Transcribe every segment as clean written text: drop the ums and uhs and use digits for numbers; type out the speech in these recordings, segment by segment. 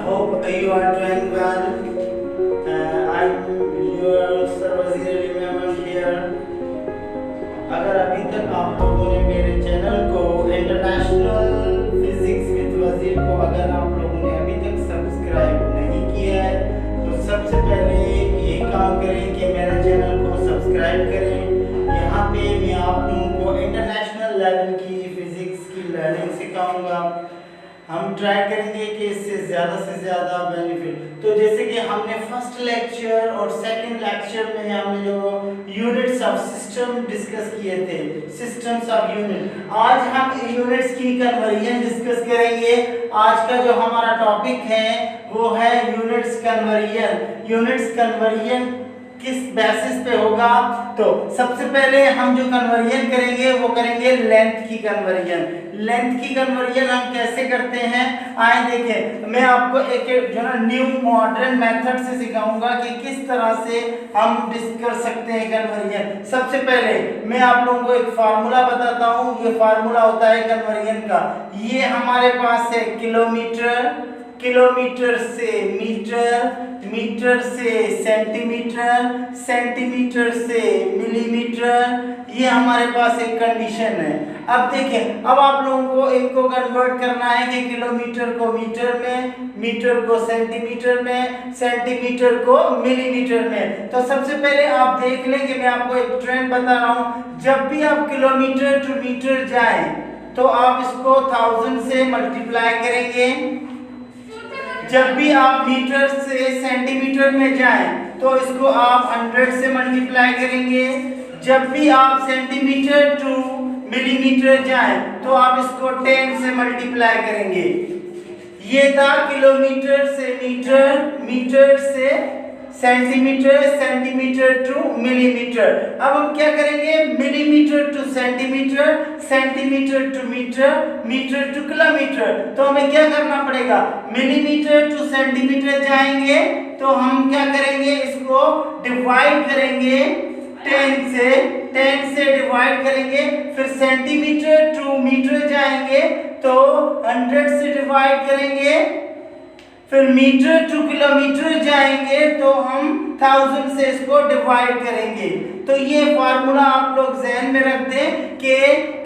hope you are doing well. I'm your Sarwazir Imam here. अगर अभी तक आप लोगों ने मेरे चैनल को इंटरनेशनल फिजिक्स विद वजीर को अगर आप लोगों ने अभी तक सब्सक्राइब नहीं किया है तो सबसे पहले ये काम करें कि मेरे चैनल को सब्सक्राइब करें। यहाँ पे मैं आप लोगों को इंटरनेशनल लेवल की फिजिक्स की लर्निंग सिखाऊंगा। हम ट्राई करेंगे कि इससे ज़्यादा बेनिफिट। तो जैसे कि हमने फर्स्ट लेक्चर और सेकंड लेक्चर में हमने जो यूनिट्स ऑफ सिस्टम डिस्कस किए थे, सिस्टम्स ऑफ यूनिट, आज हम यूनिट्स की कन्वर्जन डिस्कस करेंगे। आज का जो हमारा टॉपिक है वो है यूनिट्स कन्वर्जन। यूनिट्स कन्वर्जन किस बेसिस पे होगा? तो सबसे पहले हम जो कन्वर्जन करेंगे वो करेंगे लेंथ की कन्वर्जन। लेंथ की कन्वर्जन हम कैसे करते हैं आए देखें। मैं आपको एक जो ना न्यू मॉडर्न मेथड से सिखाऊंगा कि किस तरह से हम कर सकते हैं कन्वर्जन। सबसे पहले मैं आप लोगों को एक फार्मूला बताता हूँ। ये फार्मूला होता है कन्वर्जन का। ये हमारे पास है किलोमीटर, किलोमीटर से मीटर, मीटर से सेंटीमीटर, सेंटीमीटर से मिलीमीटर। ये हमारे पास एक कंडीशन है। अब देखें, अब आप लोगों को इनको कन्वर्ट करना है कि किलोमीटर को मीटर में, मीटर को सेंटीमीटर में, सेंटीमीटर को मिलीमीटर में। तो सबसे पहले आप देख लें कि मैं आपको एक ट्रेंड बता रहा हूँ। जब भी आप किलोमीटर टू मीटर जाएं तो आप इसको 1000 से मल्टीप्लाई करेंगे। जब भी आप मीटर से सेंटीमीटर में जाएं तो इसको आप 100 से मल्टीप्लाई करेंगे। जब भी आप सेंटीमीटर टू मिलीमीटर जाएं तो आप इसको 10 से मल्टीप्लाई करेंगे। ये था किलोमीटर से मीटर, मीटर से सेंटीमीटर, सेंटीमीटर टू मिलीमीटर। अब हम क्या करेंगे? Millimetre to centimetre, centimetre to metre, metre to kilometre. तो हमें क्या करना पड़ेगा? मिलीमीटर टू सेंटीमीटर जाएंगे तो हम क्या करेंगे? इसको डिवाइड करेंगे 10 से, 10 से डिवाइड करेंगे। फिर सेंटीमीटर टू मीटर जाएंगे तो 100 से डिवाइड करेंगे। फिर मीटर टू किलोमीटर जाएंगे तो हम 1000 से इसको डिवाइड करेंगे। तो ये फार्मूला आप लोग ज़हन में रख दें कि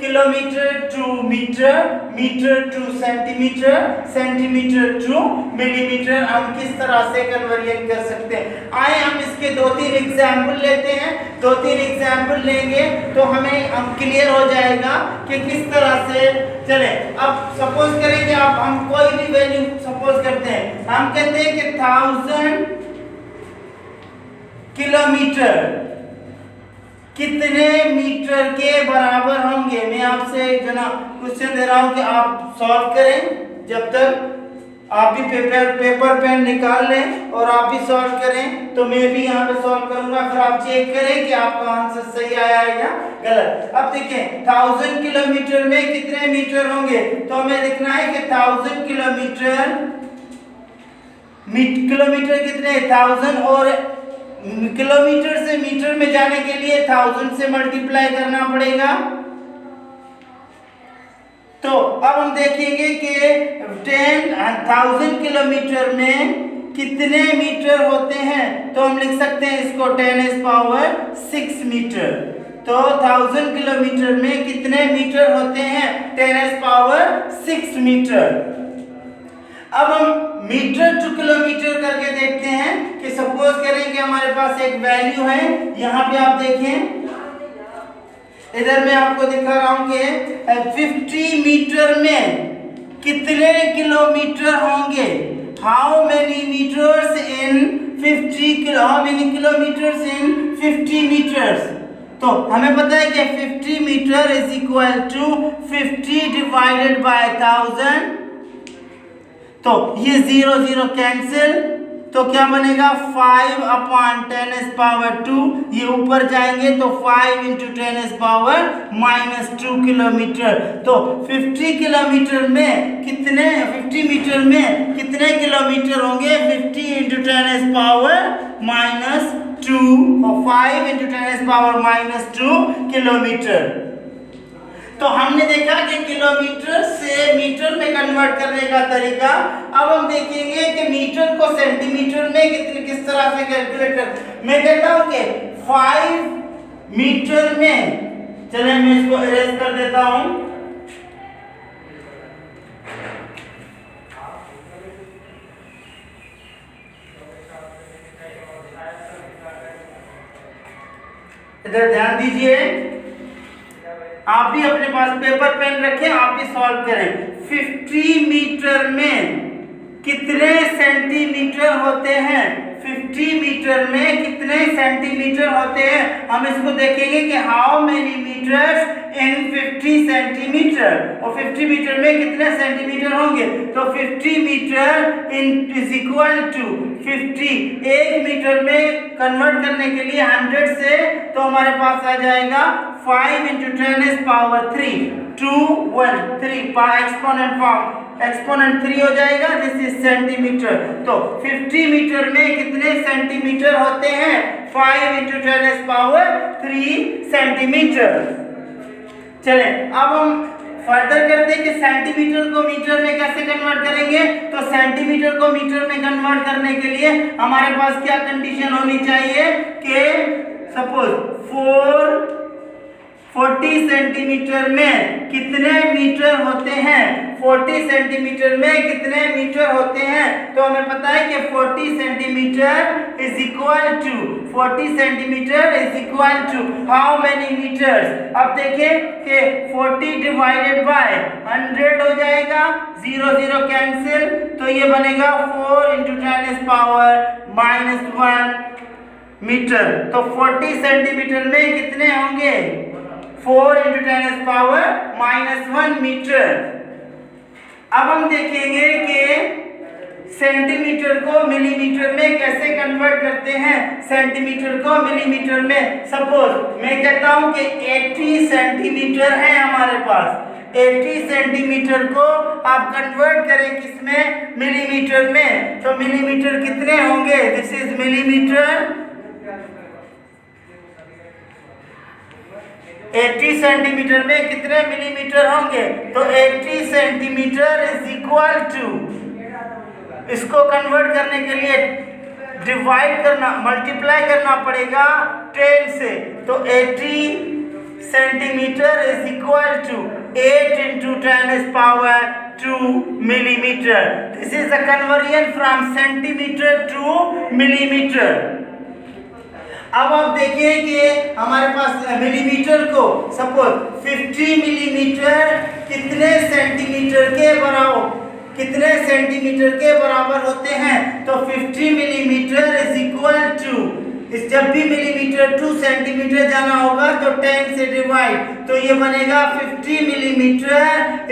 kilometre to metre, metre to centimetre, centimetre to millimetre हम किस तरह से कन्वर्जन कर सकते हैं। आए हम इसके 2-3 एग्जाम्पल लेते हैं। 2-3 एग्जाम्पल लेंगे तो हमें अब क्लियर हो जाएगा कि किस तरह से चले। अब सपोज करें कि आप हम कोई भी वैल्यू सपोज करते हैं। हम कहते हैं कि 1000 किलोमीटर कितने मीटर के बराबर होंगे? मैं आपसे जो ना क्वेश्चन दे रहा हूं कि आप सॉल्व करें। जब तक आप भी पेपर पेन निकाल लें और आप भी सॉल्व करें तो मैं भी यहाँ पे सॉल्व करूंगा। फिर आप चेक करें कि आपका आंसर सही आया है या गलत। अब देखें 1000 किलोमीटर में कितने मीटर होंगे? तो हमें देखना है कि 1000 किलोमीटर, किलोमीटर कितने? 1000 और किलोमीटर से मीटर में जाने के लिए 1000 से मल्टीप्लाई करना पड़ेगा। तो अब हम देखेंगे कि 10,000 किलोमीटर में कितने मीटर होते हैं। तो हम लिख सकते हैं इसको 10⁻6 मीटर। तो 1000 किलोमीटर में कितने मीटर होते हैं? 10⁻6 मीटर। अब हम मीटर टू किलोमीटर करके देखते हैं कि सपोज करें कि हमारे पास एक वैल्यू है। यहाँ पे आप देखें, इधर मैं आपको दिखा रहा हूं कि 50 मीटर में कितने किलोमीटर होंगे? How many metres in 50 kilo, how many kilometres in 50 metres. तो हमें पता है कि 50 metre is equal to 50 divided by 1000। तो ये 0 0 कैंसिल, तो क्या बनेगा? 5/10⁻²। ये ऊपर जाएंगे तो 5 × 10⁻⁻² किलोमीटर। तो 50 किलोमीटर में कितने, 50 मीटर में कितने किलोमीटर होंगे? 50 × 10⁻⁻² और 5 × 10⁻² किलोमीटर। तो हमने देखा कि किलोमीटर से मीटर में कन्वर्ट करने का तरीका। अब हम देखेंगे कि मीटर को सेंटीमीटर में किस तरह से कैलकुलेट कर। मैं कहता हूं कि 5 मीटर में, चले मैं इसको इरेज कर देता हूं। इधर ध्यान दीजिए, आप भी अपने पास पेपर पेन रखें, आप भी सॉल्व करें। 50 मीटर में कितने सेंटीमीटर होते हैं? 50 मीटर में कितने सेंटीमीटर होते हैं? हम इसको देखेंगे कि how many metres in 50 centimetre, और 50 मीटर में कितने सेंटीमीटर होंगे। तो 50 metre is equal to 50, 1 metre में कन्वर्ट करने के लिए 100 से, तो हमारे पास आ जाएगा 5 × 10⁻³ 2 1 3 एक्सपोनेंट 3 हो जाएगा। This is centimetre. तो 50 मीटर में कितने सेंटीमीटर होते हैं? 5 × 10⁻³ सेंटीमीटर। चले अब हम फर्दर करते हैं कि सेंटीमीटर को मीटर में कैसे कन्वर्ट करेंगे। तो सेंटीमीटर को मीटर में कन्वर्ट करने के लिए हमारे पास क्या कंडीशन होनी चाहिए कि सपोज 40 सेंटीमीटर में कितने मीटर होते हैं? 40 सेंटीमीटर में कितने मीटर होते हैं? तो हमें पता है कि 40 centimetre is equal to 40 centimetre is equal to how many metres. अब देखें कि 40 डिवाइडेड बाय 100 हो जाएगा, 0 0 कैंसिल, तो ये बनेगा 4 × 10⁻⁻1 मीटर। तो 40 सेंटीमीटर में कितने होंगे? 4 × 10⁻⁻1 मीटर। अब हम देखेंगे कि सेंटीमीटर को मिलीमीटर में कैसे कन्वर्ट करते हैं। सेंटीमीटर को मिलीमीटर में, सपोज मैं कहता हूं कि 80 सेंटीमीटर है हमारे पास। 80 सेंटीमीटर को आप कन्वर्ट करें किसमें? मिलीमीटर में। तो मिलीमीटर कितने होंगे? This is millimetre. 80 सेंटीमीटर में कितने मिलीमीटर होंगे? तो 80 सेंटीमीटर इज इक्वल टू, इसको कन्वर्ट करने के लिए डिवाइड करना, मल्टीप्लाई करना पड़ेगा 10 से। तो 80 centimetre is equal to 8 × 10⁻² millimetre. This is the conversion from centimetre to millimetre. अब आप देखिए कि हमारे पास मिलीमीटर को सपोज 50 मिलीमीटर कितने सेंटीमीटर के बराबर होते हैं? तो 50 मिलीमीटर इज इक्वल टू, इस जब भी मिलीमीटर 2 सेंटीमीटर जाना होगा तो 10 से डिवाइड, तो ये बनेगा 50 millimetre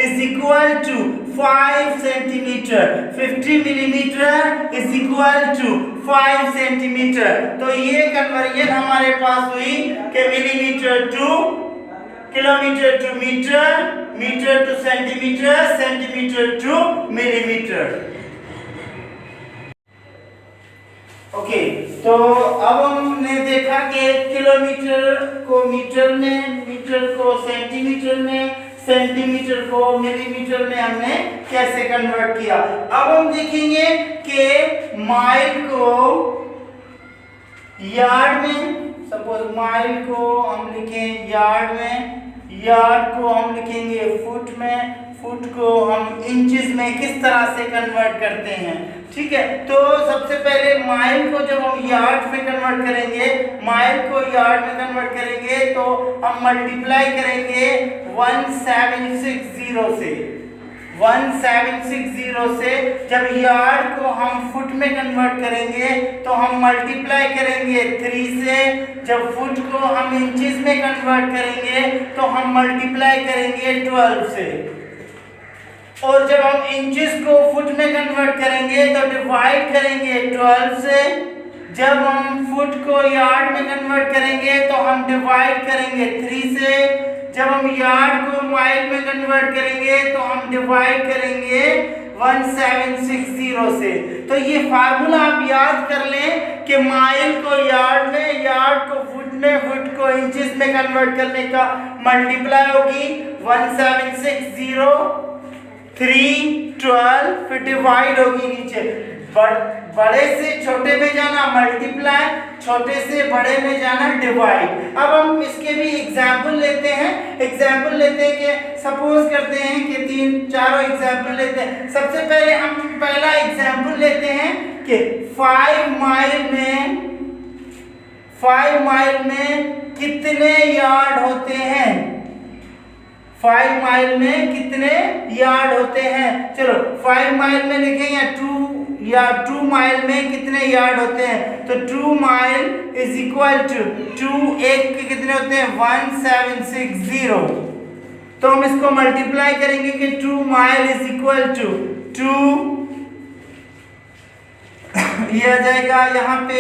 is equal to 5 centimetre. 50 millimetre is equal to 5 centimetre. तो ये कन्वर्जन हमारे पास हुई कि millimetre to kilometre to metre, metre to centimetre, centimetre to millimetre. Okay, तो अब हमने देखा कि किलोमीटर को मीटर में, मीटर को सेंटीमीटर में, सेंटीमीटर को मिलीमीटर में हमने कैसे कन्वर्ट किया। अब हम देखेंगे कि माइल को यार्ड में, सपोज माइल को हम लिखें यार्ड में, यार्ड को हम लिखेंगे फुट में, फुट को हम इंचेस में किस तरह से कन्वर्ट करते हैं। ठीक है, तो सबसे पहले माइल को जब हम यार्ड में कन्वर्ट करेंगे, माइल को यार्ड में कन्वर्ट करेंगे तो हम मल्टीप्लाई करेंगे 1760 से। 1760 से जब यार्ड को हम फुट में कन्वर्ट करेंगे तो हम मल्टीप्लाई करेंगे 3 से। जब फुट को हम इंचेस में कन्वर्ट करेंगे तो हम मल्टीप्लाई करेंगे 12 से। और जब हम इंचेस को फुट में कन्वर्ट करेंगे तो डिवाइड करेंगे 12 से। जब हम फुट को यार्ड में कन्वर्ट करेंगे तो हम डिवाइड करेंगे 3 से। जब हम यार्ड को माइल में कन्वर्ट करेंगे तो हम डिवाइड करेंगे 1760 से। तो ये फार्मूला आप याद कर लें कि माइल को यार्ड में, यार्ड को फुट में, फुट को इंचेस में कन्वर्ट करने का, मल्टीप्लाई होगी 1760 312, फिर डिवाइड होगी नीचे, बड़े से छोटे में जाना मल्टीप्लाई, छोटे से बड़े में जाना डिवाइड। अब हम इसके भी एग्जाम्पल लेते हैं कि सपोज करते हैं कि चारों एग्जाम्पल लेते हैं। सबसे पहले हम पहला एग्जाम्पल लेते हैं कि 5 माइल में कितने यार्ड होते हैं। 5 माइल में कितने यार्ड होते हैं। चलो 5 माइल में लिखें या 2 माइल में कितने यार्ड होते हैं। तो 2 माइल इज इक्वल टू 2 एक के कितने होते हैं 1760। तो हम इसको मल्टीप्लाई करेंगे कि 2 माइल इज इक्वल टू 2, ये आ जाएगा यहाँ पे,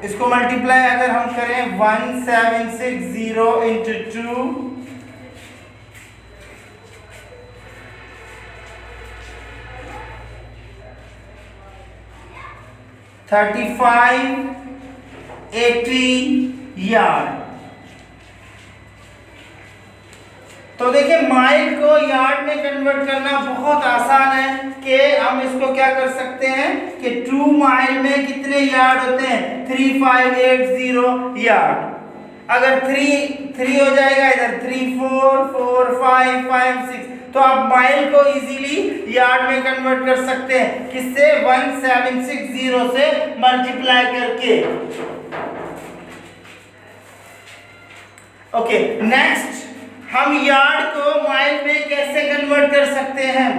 इसको मल्टीप्लाई अगर हम करें 1760 इंटू 2 3580 यार्ड। तो देखिए माइल को यार्ड में कन्वर्ट करना बहुत आसान है कि हम इसको क्या कर सकते हैं कि 2 माइल में कितने यार्ड होते हैं 3580 यार्ड। अगर 3 हो जाएगा इधर 3 4 4 5 5 6, तो आप माइल को इजीली यार्ड में कन्वर्ट कर सकते हैं किससे 1760 से मल्टीप्लाई करके। ओके, नेक्स्ट हम यार्ड को माइल में कैसे कन्वर्ट कर सकते हैं।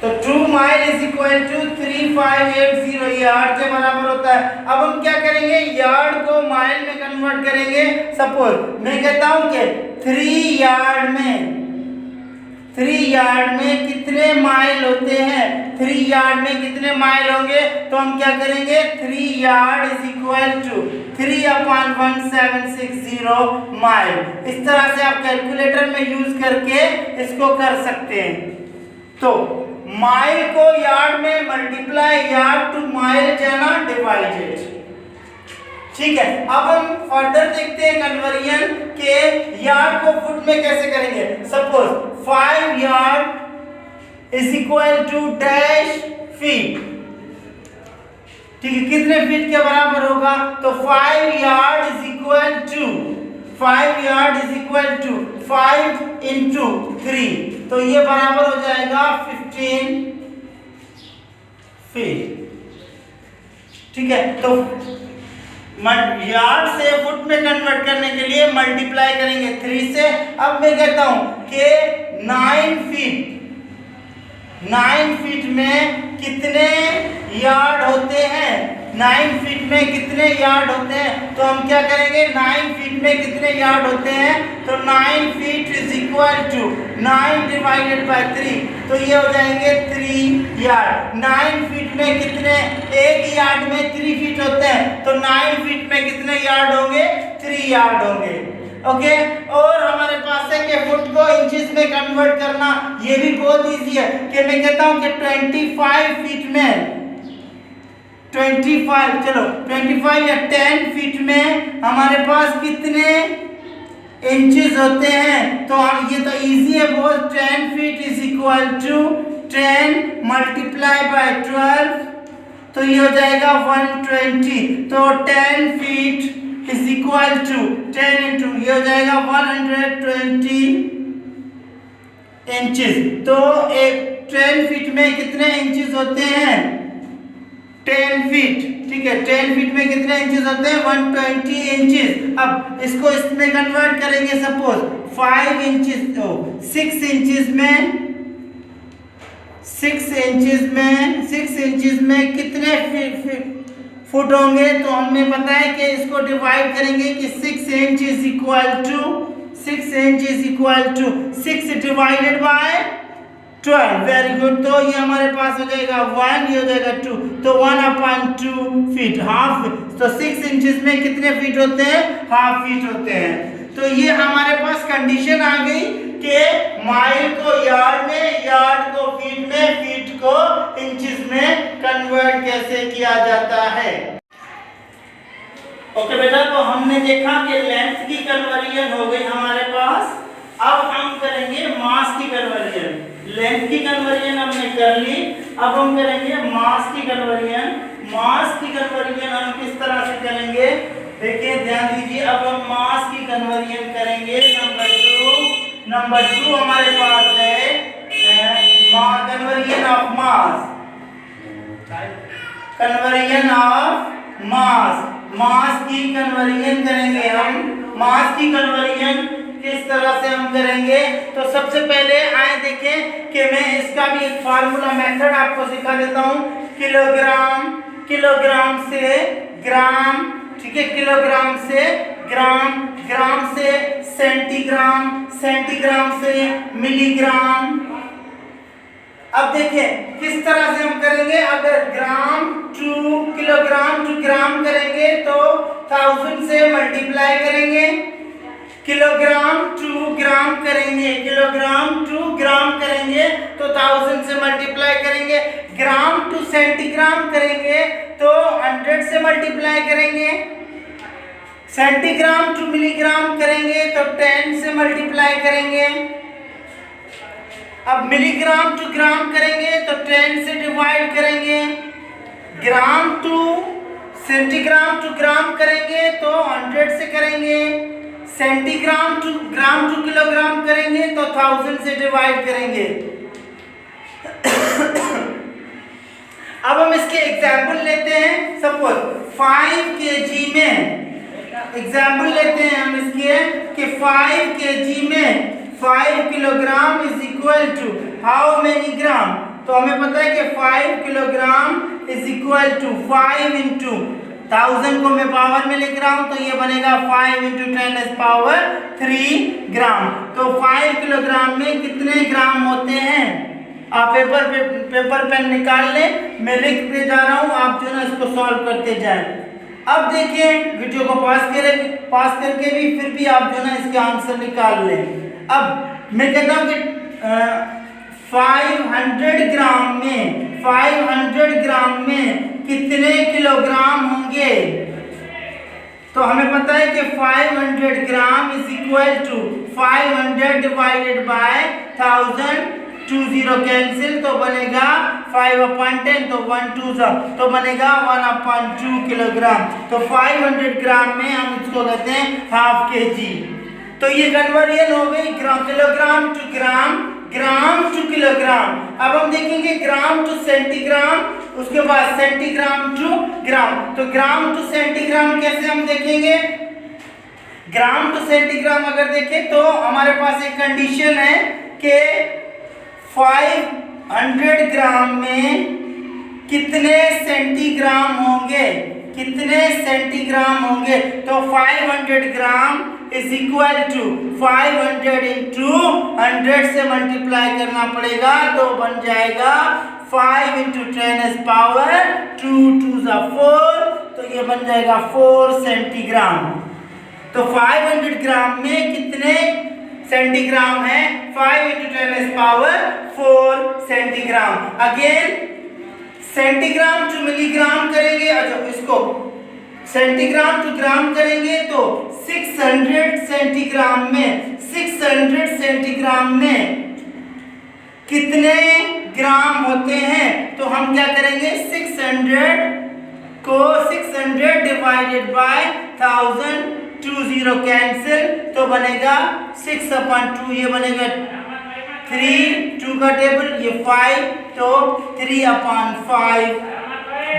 तो 2 mile is equal to 3580 yard के बराबर होता है। अब हम क्या करेंगे, यार्ड को माइल में कन्वर्ट करेंगे। सपोज मैं कहता हूं कि 3 यार्ड में कितने माइल होते हैं। 3 यार्ड में कितने माइल होंगे, तो हम क्या करेंगे 3 yard is equal to 3/1760 mile. इस तरह से आप कैलकुलेटर में यूज करके इसको कर सकते हैं। तो माइल को यार्ड में मल्टीप्लाई, यार्ड टू माइल जाना डिवाइडेड। ठीक है, अब हम फर्दर देखते हैं कन्वर्जन के यार्ड को फुट में कैसे करेंगे। Suppose 5 yard is equal to dash feet. ठीक है, कितने फीट के बराबर होगा, तो 5 yard is equal to 5 into 3, तो ये बराबर हो जाएगा 15 फीट। ठीक है, तो यार्ड से फुट में कन्वर्ट करने के लिए मल्टीप्लाई करेंगे 3 से। अब मैं कहता हूं कि 9 फीट में कितने यार्ड होते हैं। 9 फीट में कितने यार्ड होते हैं, तो हम क्या करेंगे 9 फीट में कितने यार्ड होते हैं, तो 9 feet is equal to 9 divided by 3, तो ये हो जाएंगे 3 यार्ड। 9 फीट में कितने, एक यार्ड में 3 फीट होते हैं, तो 9 फीट में कितने यार्ड होंगे 3 यार्ड होंगे। ओके, और हमारे पास है कि फुट को इंचेस में कन्वर्ट करना, ये भी बहुत इजी है कि मैं कहता हूं कि 25 फीट में 25 चलो 25 या 10 फीट में हमारे पास कितने इंचेस होते हैं। तो हम ये तो इजी है बहुत, 10 feet is equal to 10 multiply by 12, तो ये हो जाएगा 120। तो 10 feet is equal to 10 into, ये हो जाएगा 120 इंचेस। तो एक 10 फीट में कितने इंचेस होते हैं 10 फीट। ठीक है, 10 फीट में कितने इंचेस होते हैं 120 इंचेस। अब इसको इसमें कन्वर्ट करेंगे। सपोज 5 इंचेस, 6 इंचेस में कितने फुट होंगे, तो हमें पता है कि इसको डिवाइड करेंगे कि 6 inch is equal to 6 divided by 12। Very good, तो ये हमारे पास हो जाएगा 1, ये हो जाएगा 2, तो 1/2 फीट, हाफ। तो 6 इंचेस में कितने फीट होते हैं, हाफ फीट होते हैं। तो ये हमारे पास कंडीशन आ गई कि माइल को यार्ड में, यार्ड को फीट में, फीट को इंचेस में कन्वर्ट कैसे किया जाता है। ओके बेटा, तो हमने देखा कि लेंथ की कन्वर्जन हो गई हमारे पास। अब हम करेंगे मास की कन्वर्जन। लेंथ की कन्वर्जन हमने कर ली, अब हम करेंगे मास की कन्वर्जन। मास की कन्वर्जन हम किस तरह से करेंगे, देखिए ध्यान दीजिए। अब हम मास की कन्वर्जन करेंगे। नंबर टू हमारे पास है conversion of mass. Conversion of mass, mass की कन्वर्जन करेंगे हम। मास की कन्वर्जन किस तरह से हम करेंगे, तो सबसे पहले आए देखें कि मैं इसका भी एक फार्मूला मेथड आपको सिखा देता हूं। किलोग्राम से ग्राम, ठीक है, किलोग्राम से ग्राम, ग्राम से सेंटीग्राम, सेंटीग्राम से मिलीग्राम। अब देखें किस तरह से हम करेंगे। अगर ग्राम टू किलोग्राम टू ग्राम करेंगे तो 1000 से मल्टीप्लाई करेंगे। किलोग्राम टू ग्राम करेंगे, किलोग्राम टू ग्राम करेंगे तो 1000 से मल्टीप्लाई करेंगे। ग्राम टू सेंटीग्राम करेंगे तो 100 से मल्टीप्लाई करेंगे। सेंटीग्राम टू मिलीग्राम करेंगे तो 10 से मल्टीप्लाई करेंगे। अब मिलीग्राम टू ग्राम करेंगे तो 10 से डिवाइड करेंगे। Gram to centigram to gram करेंगे तो 100 से करेंगे। Centigram to gram to kilogram करेंगे तो 1000 से डिवाइड करेंगे। अब हम इसके एग्जाम्पल लेते हैं। सपोज 5 kg में एग्जाम्पल लेते हैं हम इसके कि 5 kg में 5 kilogram is equal to how many gram. तो हमें पता है कि 5 kilogram is equal to 5 into 1000 को मैं पावर में लिख रहा हूं तो ये बनेगा 5 इंटू 10⁻³ ग्राम। तो 5 किलोग्राम में कितने ग्राम होते हैं, आप पेपर पेन निकाल लें, मैं लिखते जा रहा हूं, आप जो ना इसको सॉल्व करते जाएं। अब देखिए वीडियो को पास करके भी फिर भी आप जो ना इसके आंसर निकाल लें। अब मैं कहता हूं कि 500 ग्राम में कितने किलोग्राम होंगे। तो हमें पता है कि 500 gram is equal to 500 divided by 1000, 20 cancel तो बनेगा 5/10 तो 1 2 तो बनेगा 1/2 किलोग्राम। तो 500 ग्राम में हम इसको कहते हैं हाफ kg। तो ये कन्वर्जन हो गई kilogram to gram, gram to kilogram. अब हम देखेंगे ग्राम टू सेंटीग्राम, उसके बाद सेंटीग्राम टू ग्राम। तो ग्राम टू सेंटीग्राम कैसे हम देखेंगे। ग्राम टू सेंटीग्राम अगर देखें तो हमारे पास एक कंडीशन है कि 500 ग्राम में कितने सेंटीग्राम होंगे, कितने सेंटीग्राम होंगे। तो 500 gram is equal to 500 into 100 से मल्टीप्लाई करना पड़ेगा तो बन जाएगा 5 इंटू 10⁻², 2 4 तो ये बन जाएगा 4 सेंटीग्राम। तो 500 ग्राम में कितने सेंटीग्राम है, 5 into 10⁻4 centigram. Again centigram to milligram करेंगे, अच्छा इसको सेंटीग्राम टू ग्राम करेंगे तो 600 सेंटीग्राम में 600 सेंटीग्राम में कितने ग्राम होते हैं। तो हम क्या करेंगे 600 को 600 डिवाइडेड बाय 1000, 20 कैंसिल तो बनेगा 6/2, ये बनेगा 3, 2 का टेबल ये 5 तो 3/5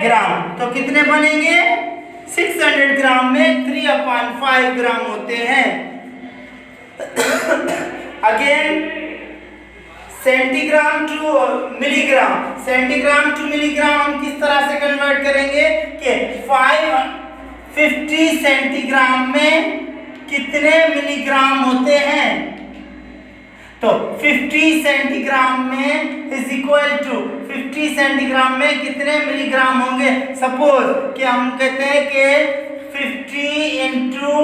ग्राम। तो कितने बनेंगे 600 ग्राम में 3/5 ग्राम होते हैं। Again centigram to milligram, centigram to milligram हम किस तरह से कन्वर्ट करेंगे कि 50 सेंटीग्राम में कितने मिलीग्राम होते हैं। तो 50 सेंटीग्राम में इज इक्वल टू 50 सेंटीग्राम में कितने मिलीग्राम होंगे। सपोज कि हम कहते हैं कि 50 इंटू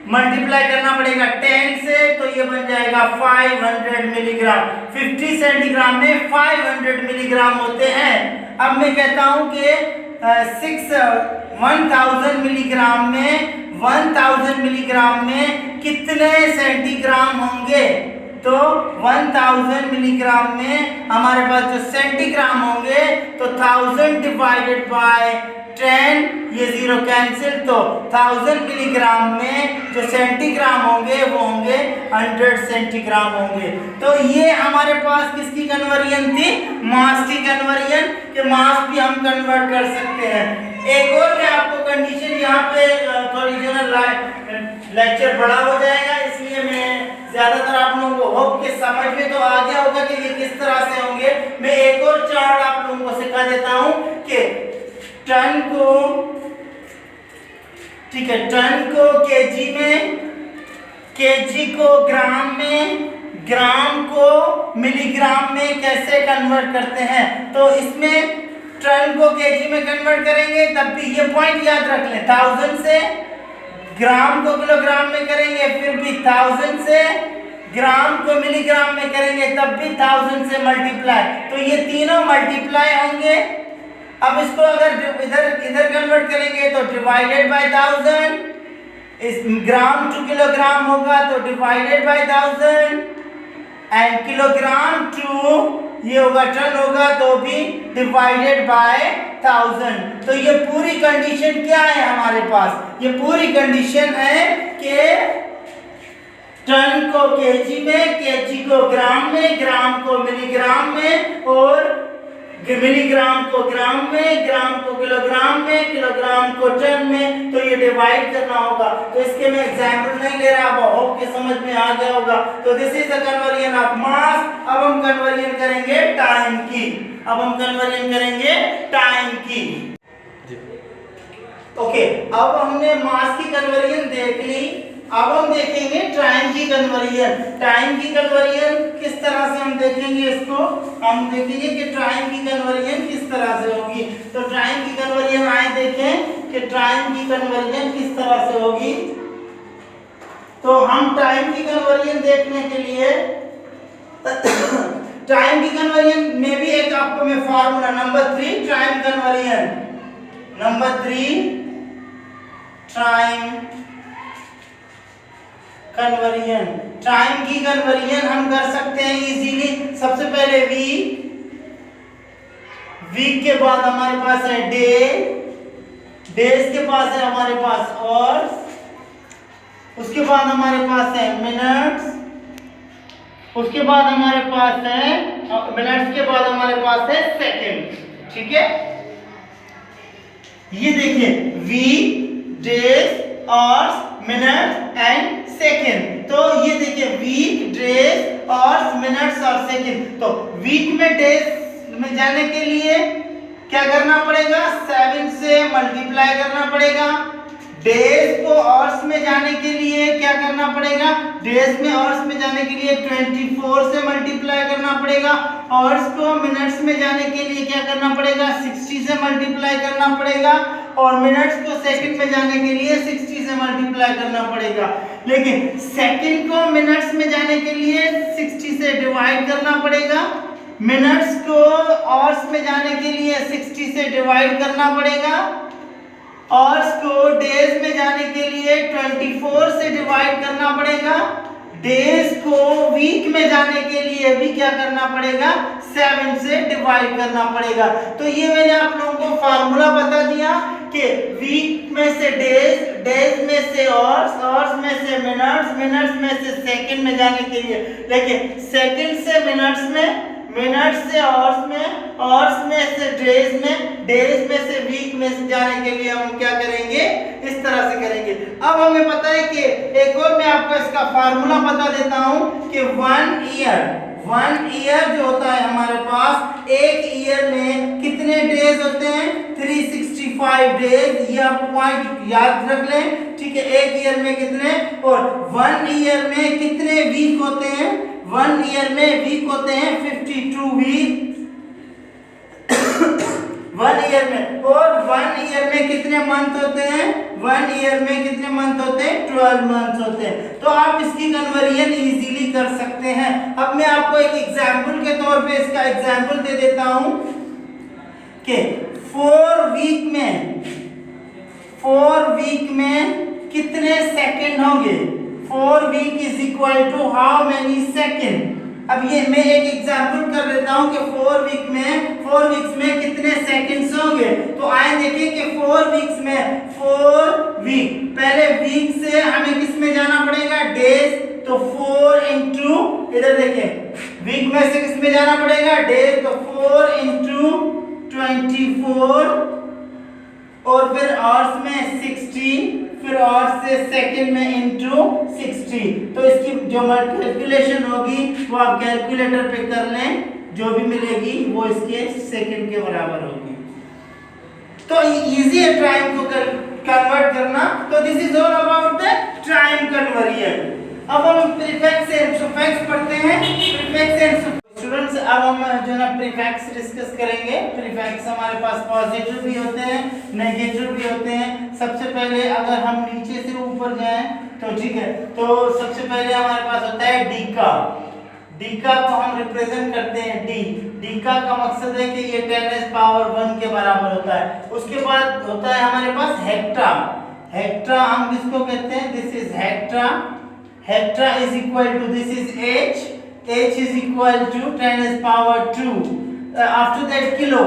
मल्टीप्लाई करना पड़ेगा 10 से, तो ये बन जाएगा 500 मिलीग्राम। 50 सेंटीग्राम में 500 मिलीग्राम होते हैं। अब मैं कहता हूं कि 1000 मिलीग्राम में कितने सेंटीग्राम होंगे? तो 1000 मिलीग्राम में हमारे पास जो सेंटीग्राम होंगे तो 1000 डिवाइडेड बाय 10, ये 0 कैंसिल, तो 1000 मिलीग्राम में जो सेंटीग्राम होंगे वो होंगे 100 सेंटीग्राम होंगे। तो ये हमारे पास किसकी कन्वर्जन थी? मास की कन्वर्जन, कि मास भी हम कन्वर्ट कर सकते हैं। एक और मैं आपको कंडीशन यहाँ पे थोड़ी जो है लेक्चर बड़ा हो जाएगा, इसलिए मैं ज्यादातर आप लोगों को होप के समझ में तो आ गया होगा कि ये किस तरह से होंगे। मैं एक और चार्ट आप लोगों को सिखा देता हूँ कि टन को, ठीक है, टन को केजी में, केजी को ग्राम में, ग्राम को मिलीग्राम में कैसे कन्वर्ट करते हैं। तो इसमें टन को केजी में कन्वर्ट करेंगे तब भी ये पॉइंट याद रख लें, 1000 से ग्राम को किलोग्राम में करेंगे, फिर भी 1000 से ग्राम को मिलीग्राम में करेंगे तब भी 1000 से मल्टीप्लाई, तो ये तीनों मल्टीप्लाई होंगे। अब इसको अगर इधर कन्वर्ट करेंगे तो डिवाइडेड बाय 1000, इस ग्राम टू किलोग्राम होगा तो divided by 1000, and kilogram to ये होगा टन होगा तो भी डिवाइडेड बाय 1000। तो ये पूरी कंडीशन क्या है हमारे पास? ये पूरी कंडीशन है कि टन को केजी में, केजी को ग्राम में, ग्राम को मिलीग्राम में, और मिलीग्राम को ग्राम में, ग्राम को किलोग्राम में, किलोग्राम को टन में, तो ये डिवाइड करना होगा। तो इसके मैं एग्जांपल नहीं ले रहा, अब होप के समझ में आ गया होगा। तो this is the conversion of मास। अब हम कन्वर्जन करेंगे टाइम की, अब हम कन्वर्जन करेंगे टाइम की। ओके, अब हमने मास की कन्वर्जन देख ली, अब हम देखेंगे टाइम की कन्वर्जन। टाइम की कन्वर्जन किस तरह से हम देखेंगे, इसको हम देखेंगे कि टाइम की कन्वर्जन किस तरह से होगी। तो टाइम की कन्वर्जन आए देखें कि टाइम की कन्वर्जन किस तरह से होगी। तो हम टाइम की कन्वर्जन देखने के लिए टाइम की कन्वर्जन में भी एक आपको मैं formula number 3 time conversion, number 3 time conversion. Time की कन्वर्जन हम कर सकते हैं इजीली। सबसे पहले वीक के बाद हमारे पास है डे, डेज के पास है हमारे पास और, उसके बाद हमारे पास है मिनट्स, उसके बाद हमारे पास है मिनट्स के बाद हमारे पास है सेकंड। ठीक है, ये देखिए week, days, hours, minute and second. तो ये देखिए वीक, डेज, आवर्स, मिनट्स और सेकंड। तो वीक में, डेज में जाने के लिए क्या करना पड़ेगा? 7 से मल्टीप्लाई करना पड़ेगा। डेज को आवर्स में जाने के लिए क्या करना पड़ेगा? डेज में आवर्स में जाने के लिए 24 से मल्टीप्लाई करना पड़ेगा। आवर्स को मिनट्स में जाने के लिए क्या करना पड़ेगा? 60 से मल्टीप्लाई करना पड़ेगा। और मिनट्स को सेकंड में जाने के लिए 60 से मल्टीप्लाई करना पड़ेगा। लेकिन सेकंड को मिनट्स में जाने के लिए 60 से डिवाइड करना पड़ेगा। मिनट्स को आवर्स में जाने के लिए 60 से डिवाइड करना पड़ेगा। आवर्स को डेज में जाने के लिए 24 से डिवाइड करना पड़ेगा। डेज को वीक में जाने के लिए भी क्या करना पड़ेगा? 7 से डिवाइड करना पड़ेगा। तो ये मैंने आप लोगों को फार्मूला बता दिया कि वीक में से डेज, डेज में से आवर्स, आवर्स में से मिनट्स, मिनट्स में से सेकंड में जाने के लिए। लेकिन सेकंड से मिनट्स में, मिनट्स से आवर्स में, आवर्स में से डेज में, डेज में से वीक में जाने के लिए हम क्या करेंगे? इस तरह से करेंगे। अब हमें पता है कि एक और मैं आपको इसका फार्मूला बता देता हूं कि 1 ईयर जो होता है हमारे पास, एक ईयर में कितने डेज होते हैं? 365 डेज। ये आप पॉइंट याद रख लें। ठीक है, एक ईयर में कितने, और 1 ईयर में कितने वीक होते हैं? 1 ईयर में वीक होते हैं 52 वीक। 1 ईयर में। और 1 ईयर में कितने मंथ होते हैं? 1 ईयर में कितने मंथ होते हैं? 12 मंथ्स होते हैं। तो आप इसकी कन्वर्जन इजीली कर सकते हैं। अब मैं आपको एक एग्जांपल के तौर पे इसका एग्जांपल दे देता हूं कि 4 वीक में कितने सेकंड होंगे? 4 week is equal to how many second? अब ये मैं एक एग्जांपल कर लेता हूं कि 4 वीक्स में कितने सेकंड्स होंगे। तो आए देखिए कि 4 वीक्स में 4 वीक, पहले वीक से हमें किस में जाना पड़ेगा? डेज। तो 4 इंटू, इधर देखिए, वीक में से किस में जाना पड़ेगा? डेज। तो 4 इंटू 24 और फिर आवर्स में 60, फिर आवर्स से सेकंड में इंटू 60। तो इसकी जो कैलकुलेशन होगी वो आप कैलकुलेटर पे कर लें, जो भी मिलेगी वो इसके सेकंड के बराबर होगी। तो इजी है टाइम को कन्वर्ट करना। तो this is all about the time conversion. अब हम प्रीफिक्स एंड सुफिक्स पढ़ते हैं। प्रीफिक्स एंड स्टूडेंट्स, अब हम जो ना प्रीफिक्स डिस्कस करेंगे। प्रीफिक्स हमारे पास पॉजिटिव भी होते हैं, नेगेटिव भी होते हैं। सबसे पहले अगर हम नीचे से ऊपर जाएं तो ठीक है, तो सबसे पहले हमारे पास होता है डीका। डीका को हम रिप्रेजेंट करते हैं डी। डीका का मकसद है कि ये 10⁻⁴ के बराबर होता है। उसके बाद होता है हमारे पास हेक्टा। हेक्टा हम किसको कहते हैं? This is hecto. Hecto is equal to, this is H. H is equal to 10⁻²। After that kilo,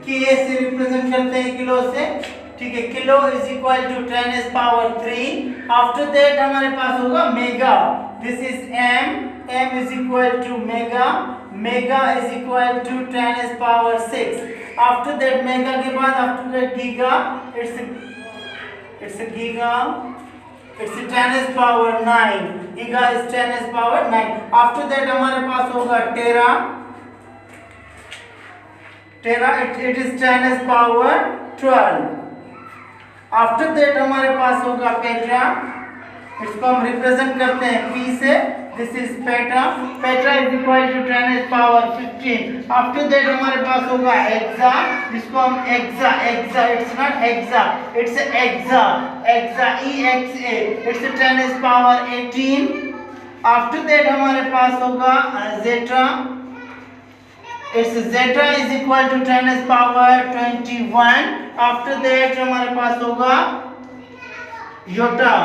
के से रिप्रेजेंट करते हैं किलो से, ठीक है। Kilo is equal to 10⁻3। After that हमारे पास होगा mega. This is M. M is equal to mega. Mega is equal to 10⁻6। After that mega के बाद after that giga. It's giga. It's 10⁻9. Giga is 10⁻9. After that हमारे पास होगा टेरा। टेरा it is 10⁻12. After that हमारे पास होगा पेट्रा। इसको हम रिप्रेजेंट करते हैं P से। This is Petra. Petra is equal to 10⁻15. After that हमारे पास होगा हेक्सा, जिसको हम exa, it's not hexa, it's exa, EXA, it's 10⁻18. After that हमारे पास होगा जेटा। It's zeta is equal to 10⁻21. After that हमारे पास होगा योटा।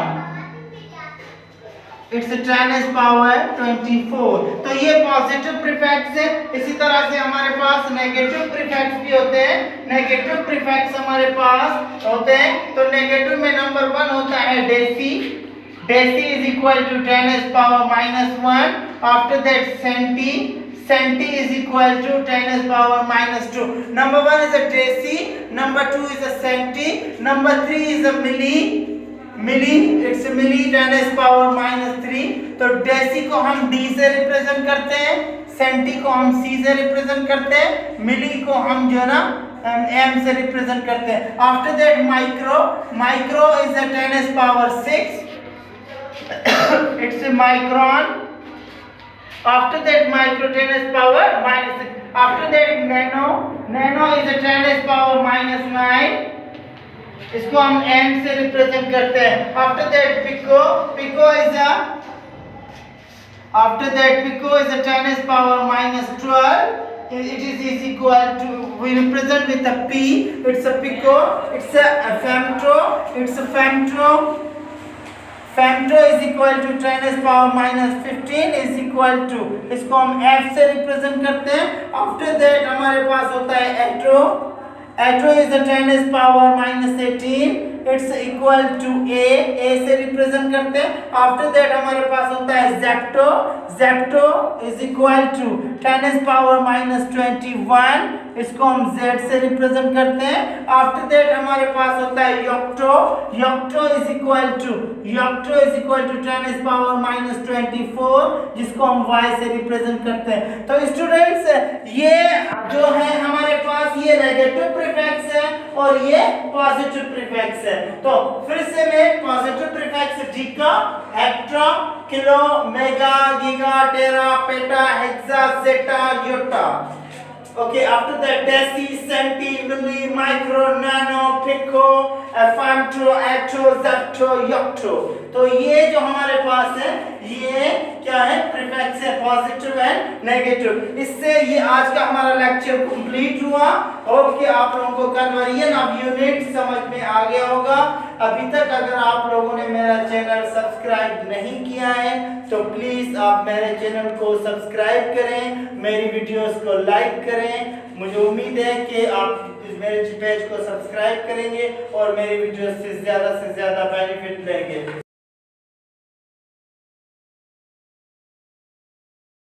It's 10⁻24. तो ये पॉजिटिव प्रीफिक्स है। इसी तरह से हमारे पास नेगेटिव प्रीफिक्स भी होते हैं। नेगेटिव प्रीफिक्स हमारे पास होते हैं। तो नेगेटिव में नंबर 1 होता है deci. Deci is equal to 10⁻−1. After that centi. Centi is equal to 10⁻−2. Number 1 is a deci, number 2 is a centi, number 3 is a milli. Milli, it's milli 10⁻−3। तो deci को हम डी से represent करते हैं, senti को हम सी से represent करते हैं, मिली को हम जो ना एम से रिप्रेजेंट करते हैं। After that micro. Micro is a 10⁻6। It's micron. After that micro 10⁻−6. After that nano. Nano is a 10⁻−9। इसको हम एम से रिप्रेजेंट करते हैं। After that pico. Pico is a 10⁻12. It is equal to, we represent with a P. It's a pico. It's a femto. It's a femto. Femto is equal to 10⁻15 is equal to, इसको हम F से represent करते हैं। After that हमारे पास होता है atto. Atto is a 10⁻18. It's equal to a से रिप्रेजेंट करते हैं। आफ्टर दैट हमारे पास होता है zepto. Zepto is equal to 10⁻21. इसको हम Z से रिप्रेजेंट करते हैं। आफ्टर दैट हमारे पास होता है योक्टो। योक्टो इज इक्वल टू 10⁻24, जिसको हम Y से रिप्रेजेंट करते हैं। तो स्टूडेंट्स, ये जो है हमारे पास ये नेगेटिव प्रीफिक्स है और ये पॉजिटिव प्रीफिक्स है। तो फिर से मैं positive prefix deca, hecto, kilo, mega, giga, tera, peta, hexa, zetta, yotta. Okay, after that, deci, centi, milli, micro, nano, pico, femto, atto, zetto, yocto. तो ये जो हमारे पास है, ये क्या है? प्रीफिक्स है, पॉजिटिव एंड नेगेटिव। इससे ये आज का हमारा लेक्चर कंप्लीट हुआ। होप कि आप लोगों को कन्वर्जन ऑफ यूनिट समझ में आ गया होगा। अभी तक अगर आप लोगों ने मेरा चैनल सब्सक्राइब नहीं किया है तो प्लीज आप मेरे चैनल को सब्सक्राइब करें, मेरी वीडियोस को लाइक करें। मुझे उम्मीद है कि आप मेरे पेज को सब्सक्राइब करेंगे और मेरी वीडियोस से ज़्यादा बेनिफिट लेंगे।